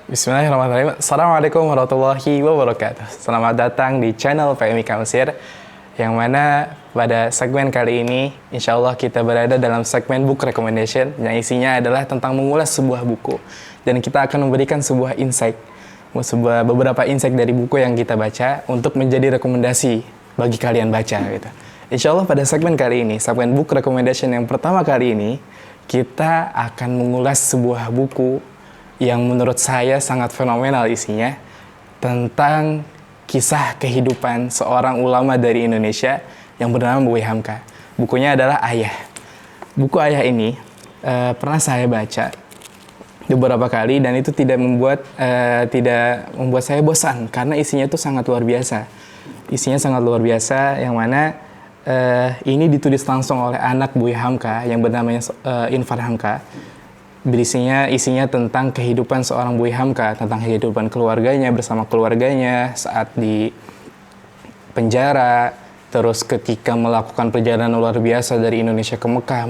Bismillahirrahmanirrahim. Assalamualaikum warahmatullahi wabarakatuh. Selamat datang di channel PMIK Mesir, yang mana pada segmen kali ini insya Allah kita berada dalam segmen book recommendation yang isinya adalah tentang mengulas sebuah buku, dan kita akan memberikan sebuah insight, beberapa insight dari buku yang kita baca untuk menjadi rekomendasi bagi kalian baca gitu. Insya Allah pada segmen kali ini, segmen book recommendation yang pertama kali ini, kita akan mengulas sebuah buku yang menurut saya sangat fenomenal isinya, tentang kisah kehidupan seorang ulama dari Indonesia yang bernama Buya Hamka. Bukunya adalah Ayah. Buku Ayah ini pernah saya baca beberapa kali, dan itu tidak membuat saya bosan karena isinya itu sangat luar biasa. Isinya sangat luar biasa, yang mana ini ditulis langsung oleh anak Buya Hamka yang bernama Infar Hamka. Isinya tentang kehidupan seorang Buya Hamka, tentang kehidupan keluarganya bersama keluarganya saat di penjara, terus ketika melakukan perjalanan luar biasa dari Indonesia ke Mekah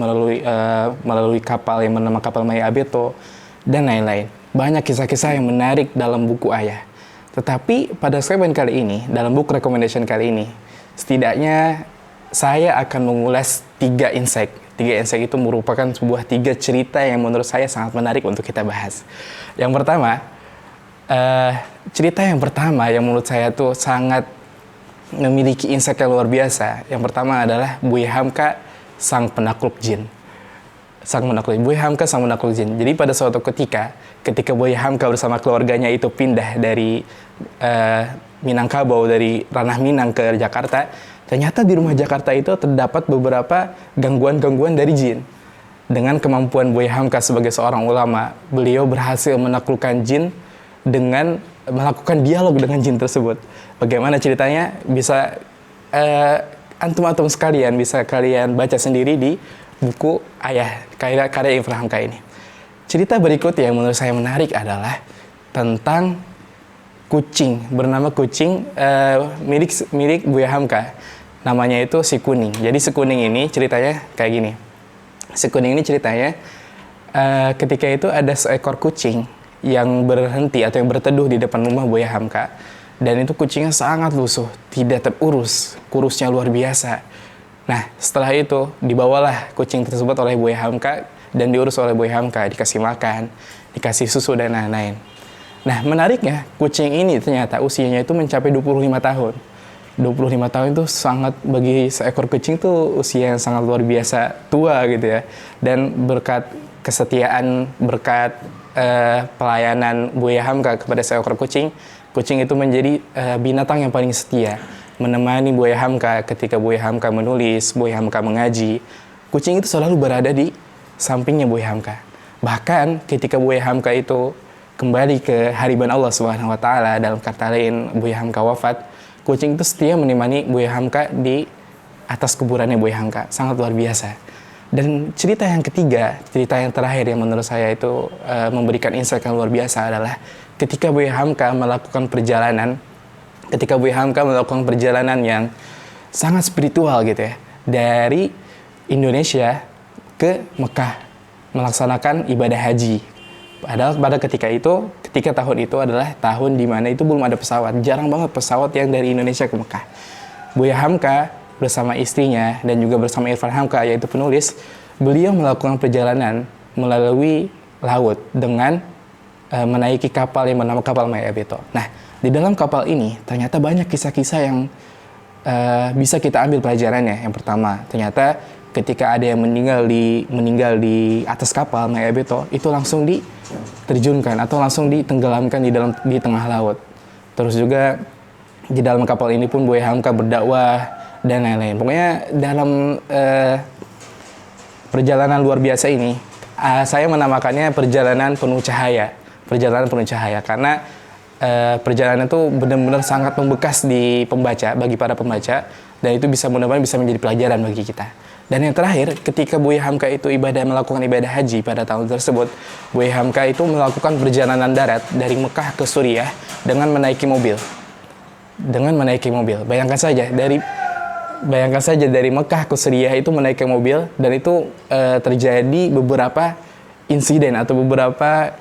melalui kapal yang bernama kapal Maya Abeto, dan lain-lain. Banyak kisah-kisah yang menarik dalam buku Ayah. Tetapi pada segmen kali ini, dalam book recommendation kali ini, setidaknya saya akan mengulas 3 insight. 3 insight itu merupakan sebuah 3 cerita yang menurut saya sangat menarik untuk kita bahas. Yang pertama, cerita yang pertama yang menurut saya tuh sangat memiliki insight yang luar biasa. Yang pertama adalah Buya Hamka, sang penakluk jin. Buya Hamka, sang penakluk jin. Jadi pada suatu ketika Buya Hamka bersama keluarganya itu pindah dari Minangkabau, dari Ranah Minang ke Jakarta, ternyata di rumah Jakarta itu terdapat beberapa gangguan-gangguan dari jin. Dengan kemampuan Buya Hamka sebagai seorang ulama, beliau berhasil menaklukkan jin dengan melakukan dialog dengan jin tersebut. Bagaimana ceritanya? Bisa antum-antum sekalian bisa kalian baca sendiri di buku Ayah, karya Infar Hamka ini. Cerita berikut yang menurut saya menarik adalah tentang kucing, bernama kucing milik Buya Hamka. Namanya itu si Kuning. Jadi si Kuning ini ceritanya kayak gini. Si Kuning ini ceritanya ketika itu ada seekor kucing yang berhenti atau yang berteduh di depan rumah Buya Hamka. Dan itu kucingnya sangat lusuh, tidak terurus, kurusnya luar biasa. Nah, setelah itu dibawalah kucing tersebut oleh Buya Hamka dan diurus oleh Buya Hamka, dikasih makan, dikasih susu dan lain-lain. Nah, menariknya, kucing ini ternyata usianya itu mencapai 25 tahun. 25 tahun itu sangat, bagi seekor kucing tuh usia yang sangat luar biasa tua gitu ya. Dan berkat kesetiaan, berkat pelayanan Buya Hamka kepada seekor kucing, kucing itu menjadi binatang yang paling setia. Menemani Buya Hamka ketika Buya Hamka menulis, Buya Hamka mengaji. Kucing itu selalu berada di sampingnya Buya Hamka. Bahkan ketika Buya Hamka itu kembali ke hariban Allah Subhanahu wa taala, dalam kata lain Buya Hamka wafat, kucing itu setia menemani Buya Hamka di atas kuburannya Buya Hamka. Sangat luar biasa. Dan cerita yang ketiga, cerita yang terakhir yang menurut saya itu memberikan insight yang luar biasa adalah ketika Buya Hamka melakukan perjalanan yang sangat spiritual gitu ya, dari Indonesia ke Mekah melaksanakan ibadah haji. Padahal pada ketika tahun itu adalah tahun di mana itu belum ada pesawat. Jarang banget pesawat yang dari Indonesia ke Mekah. Buya Hamka bersama istrinya dan juga bersama Infar Hamka, yaitu penulis, beliau melakukan perjalanan melalui laut dengan menaiki kapal yang bernama kapal Maya Abeto. Nah, di dalam kapal ini ternyata banyak kisah-kisah yang bisa kita ambil pelajarannya. Yang pertama, ternyata ketika ada yang meninggal di atas kapal Maya Abeto, itu langsung diterjunkan atau langsung ditenggelamkan di tengah laut. Terus juga di dalam kapal ini pun Buya Hamka berdakwah dan lain-lain. Pokoknya dalam perjalanan luar biasa ini, saya menamakannya perjalanan penuh cahaya. Perjalanan penuh cahaya karena perjalanan itu benar-benar sangat membekas bagi para pembaca, dan itu mudah-mudahan bisa menjadi pelajaran bagi kita. Dan yang terakhir, ketika Buya Hamka itu melakukan ibadah haji pada tahun tersebut, Buya Hamka itu melakukan perjalanan darat dari Mekah ke Suriah dengan menaiki mobil. Bayangkan saja dari Mekah ke Suriah itu menaiki mobil, dan itu terjadi beberapa insiden atau beberapa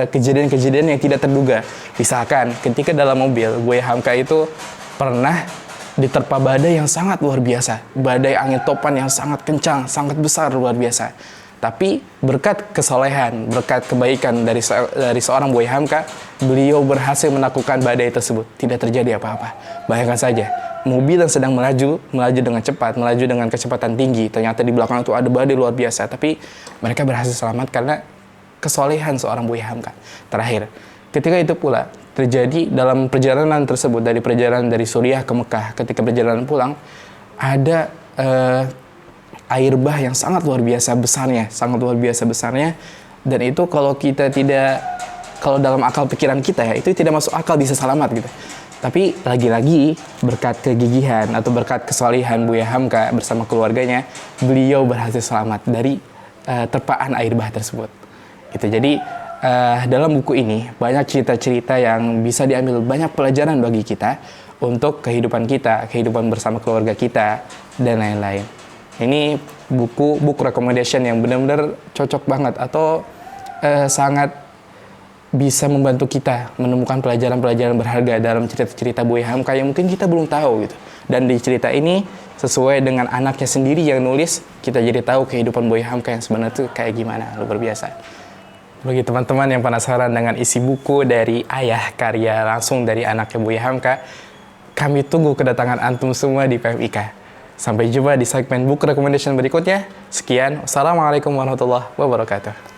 kejadian-kejadian yang tidak terduga. Misalkan ketika dalam mobil, Buya Hamka itu pernah diterpa badai yang sangat luar biasa. Badai angin topan yang sangat kencang, sangat besar, luar biasa. Tapi berkat kesolehan, berkat kebaikan dari seorang Buya Hamka, beliau berhasil menaklukkan badai tersebut. Tidak terjadi apa-apa. Bayangkan saja, mobil yang sedang melaju dengan cepat, melaju dengan kecepatan tinggi. Ternyata di belakang itu ada badai luar biasa. Tapi mereka berhasil selamat karena kesolehan seorang Buya Hamka. Terakhir, ketika itu pula terjadi dalam perjalanan tersebut, dari perjalanan dari Suriah ke Mekah, ketika perjalanan pulang, ada air bah yang sangat luar biasa besarnya, dan itu kalau dalam akal pikiran kita ya, itu tidak masuk akal bisa selamat gitu. Tapi lagi-lagi berkat kegigihan atau berkat kesalehan Buya Hamka bersama keluarganya, beliau berhasil selamat dari terpaan air bah tersebut. Gitu. Jadi dalam buku ini banyak cerita-cerita yang bisa diambil banyak pelajaran bagi kita untuk kehidupan kita, kehidupan bersama keluarga kita, dan lain-lain. Ini book recommendation yang benar-benar cocok banget atau sangat bisa membantu kita menemukan pelajaran-pelajaran berharga dalam cerita-cerita Buya Hamka yang mungkin kita belum tahu gitu. Dan di cerita ini sesuai dengan anaknya sendiri yang nulis, kita jadi tahu kehidupan Buya Hamka yang sebenarnya itu kayak gimana, luar biasa. Bagi teman-teman yang penasaran dengan isi buku dari Ayah karya langsung dari anaknya Buya Hamka, kami tunggu kedatangan antum semua di PMIK. Sampai jumpa di segmen book recommendation berikutnya. Sekian, wassalamualaikum warahmatullahi wabarakatuh.